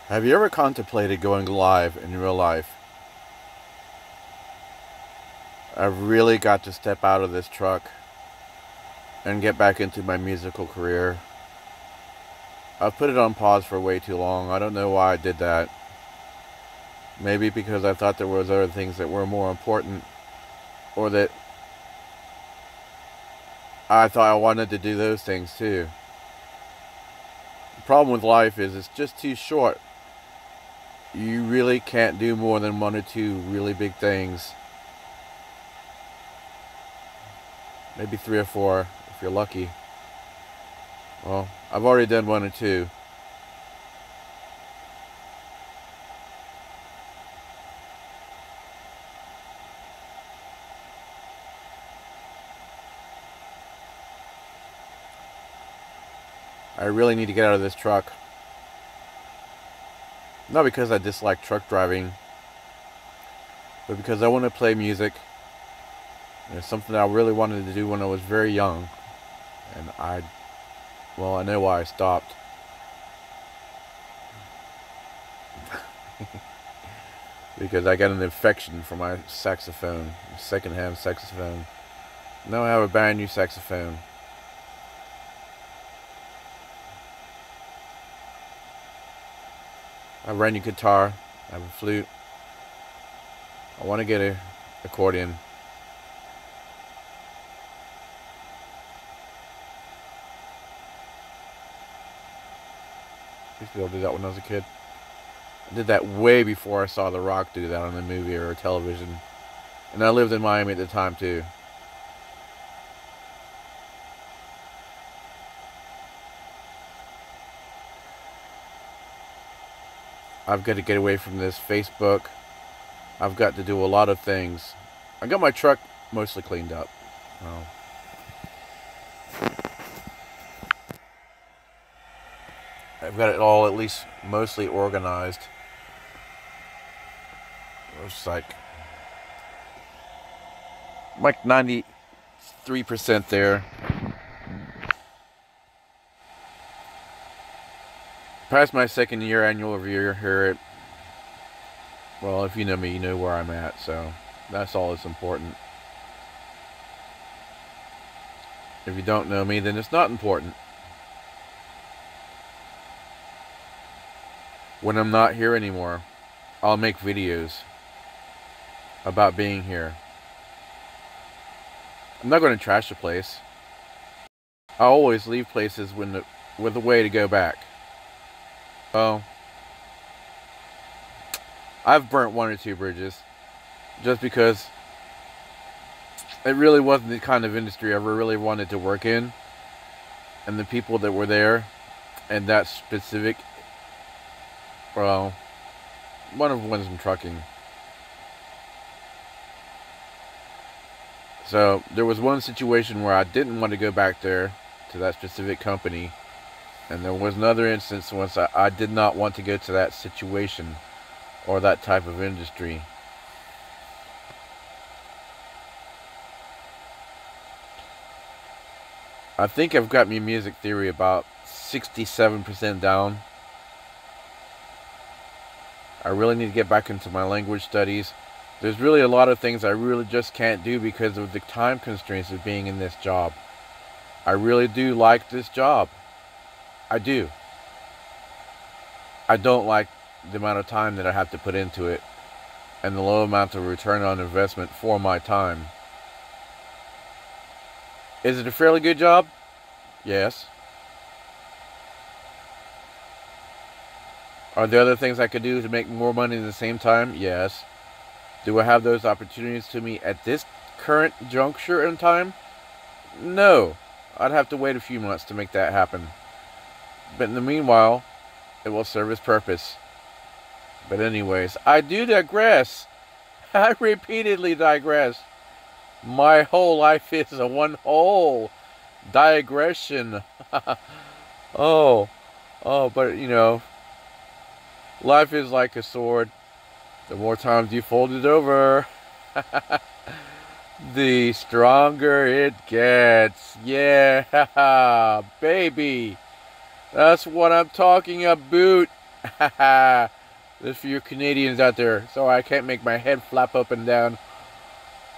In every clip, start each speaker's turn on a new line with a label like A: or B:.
A: Have you ever contemplated going live in real life? I've really got to step out of this truck and get back into my musical career. I've put it on pause for way too long. I don't know why I did that. Maybe because I thought there was other things that were more important, or that I thought I wanted to do those things too. The problem with life is it's just too short. You really can't do more than one or two really big things. Maybe three or four if you're lucky. Well, I've already done one or two. I really need to get out of this truck. Not because I dislike truck driving, but because I want to play music. And it's something I really wanted to do when I was very young. And I know why I stopped. Because I got an infection from my saxophone, secondhand saxophone. Now I have a brand new saxophone. I have a brand new guitar. I have a flute. I want to get an accordion. I used to be able to do that when I was a kid. I did that way before I saw The Rock do that on a movie or television. And I lived in Miami at the time too. I've got to get away from this Facebook. I've got to do a lot of things. I got my truck mostly cleaned up. Well, I've got it all at least mostly organized. It's like 93% there. Past my second year annual review here well, if you know me, you know where I'm at, so that's all that's important. If you don't know me, then it's not important. When I'm not here anymore, I'll make videos about being here. I'm not going to trash the place. I always leave places with a way to go back. Well, I've burnt one or two bridges just because it really wasn't the kind of industry I ever really wanted to work in. And the people that were there and that specific, well, one of them was in trucking. So there was one situation where I didn't want to go back there to that specific company. And there was another instance once I did not want to go to that situation or that type of industry. I think I've got my music theory about 67% down. I really need to get back into my language studies. There's really a lot of things I really just can't do because of the time constraints of being in this job. I really do like this job. I do. I don't like the amount of time that I have to put into it and the low amount of return on investment for my time. Is it a fairly good job? Yes. Are there other things I could do to make more money at the same time? Yes. Do I have those opportunities to me at this current juncture in time? No. I'd have to wait a few months to make that happen. But in the meanwhile, it will serve its purpose. But anyways, I do digress. I repeatedly digress. My whole life is a one whole digression. oh, but you know, life is like a sword. The more times you fold it over, the stronger it gets. Yeah, baby. That's what I'm talking about. Haha. This for you Canadians out there. So I can't make my head flap up and down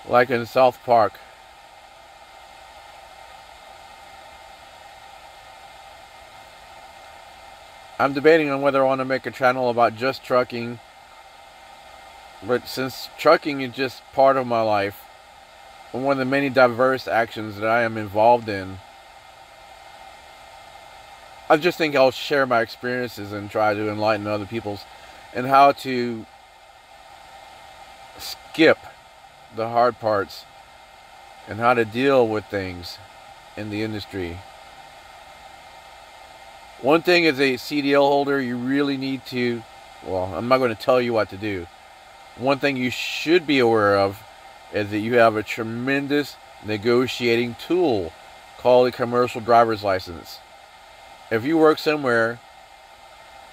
A: like in South Park. I'm debating on whether I want to make a channel about just trucking. But since trucking is just part of my life, and one of the many diverse actions that I am involved in, I just think I'll share my experiences and try to enlighten other people's and how to skip the hard parts and how to deal with things in the industry. One thing as a CDL holder, you really need to, well, I'm not going to tell you what to do. One thing you should be aware of is that you have a tremendous negotiating tool called a commercial driver's license. If you work somewhere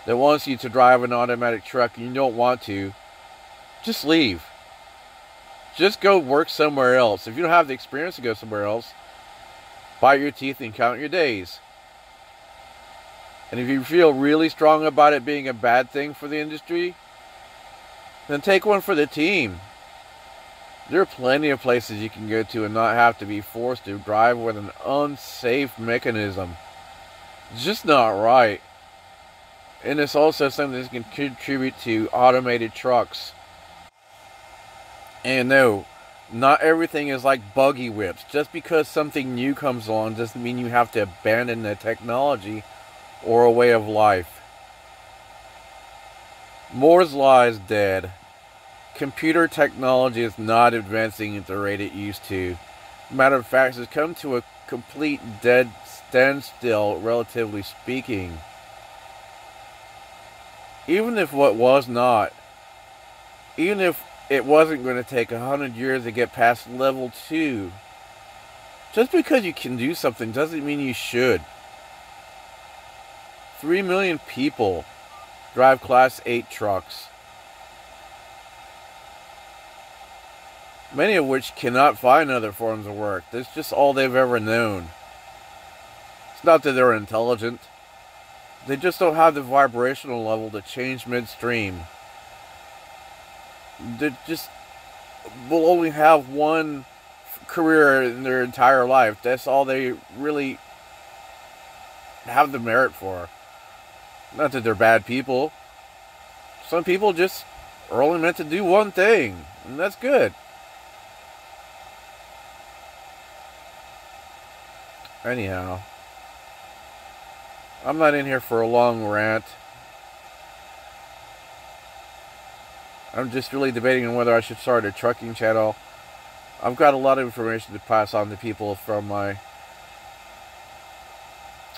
A: that wants you to drive an automatic truck and you don't want to, just leave. Just go work somewhere else. If you don't have the experience to go somewhere else, bite your teeth and count your days. And if you feel really strong about it being a bad thing for the industry, then take one for the team. There are plenty of places you can go to and not have to be forced to drive with an unsafe mechanism. It's just not right. And it's also something that can contribute to automated trucks. And no, not everything is like buggy whips. Just because something new comes along doesn't mean you have to abandon the technology or a way of life. Moore's Law is dead. Computer technology is not advancing at the rate it used to. Matter of fact, it's come to a complete dead standstill, relatively speaking. Even if what was not, even if it wasn't going to take 100 years to get past level 2, just because you can do something doesn't mean you should. 3 million people drive Class 8 trucks, many of which cannot find other forms of work. That's just all they've ever known. It's not that they're intelligent. They just don't have the vibrational level to change midstream. They just will only have one career in their entire life. That's all they really have the merit for. Not that they're bad people. Some people just are only meant to do one thing, and that's good. Anyhow, I'm not in here for a long rant. I'm just really debating on whether I should start a trucking channel. I've got a lot of information to pass on to people from my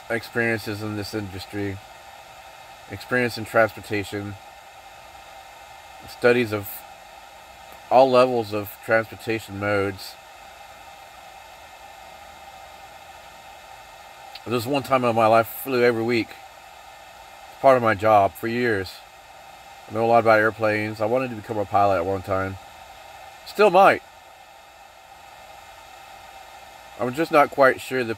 A: experiences in this industry. Experience in transportation. Studies of all levels of transportation modes. There was one time in my life I flew every week. It's part of my job for years. I know a lot about airplanes. I wanted to become a pilot at one time. Still might. I'm just not quite sure if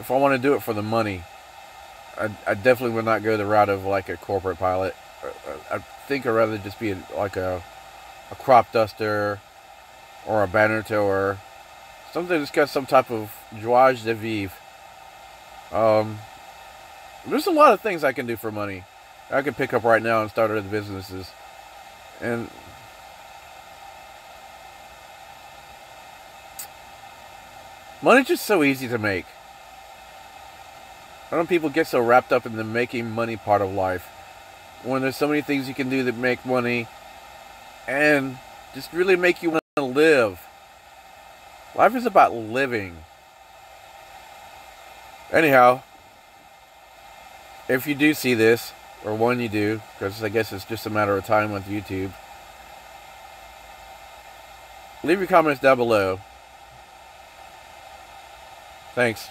A: I want to do it for the money. I definitely would not go the route of like a corporate pilot. I think I'd rather just be like a crop duster or a banner tower. Something that's got some type of joie de vivre. There's a lot of things I can do for money. I could pick up right now and start other businesses. And money's just so easy to make. Why don't people get so wrapped up in the making money part of life, when there's so many things you can do that make money and just really make you want to live? Life is about living. Anyhow, if you do see this, or when you do, because I guess it's just a matter of time with YouTube, leave your comments down below. Thanks.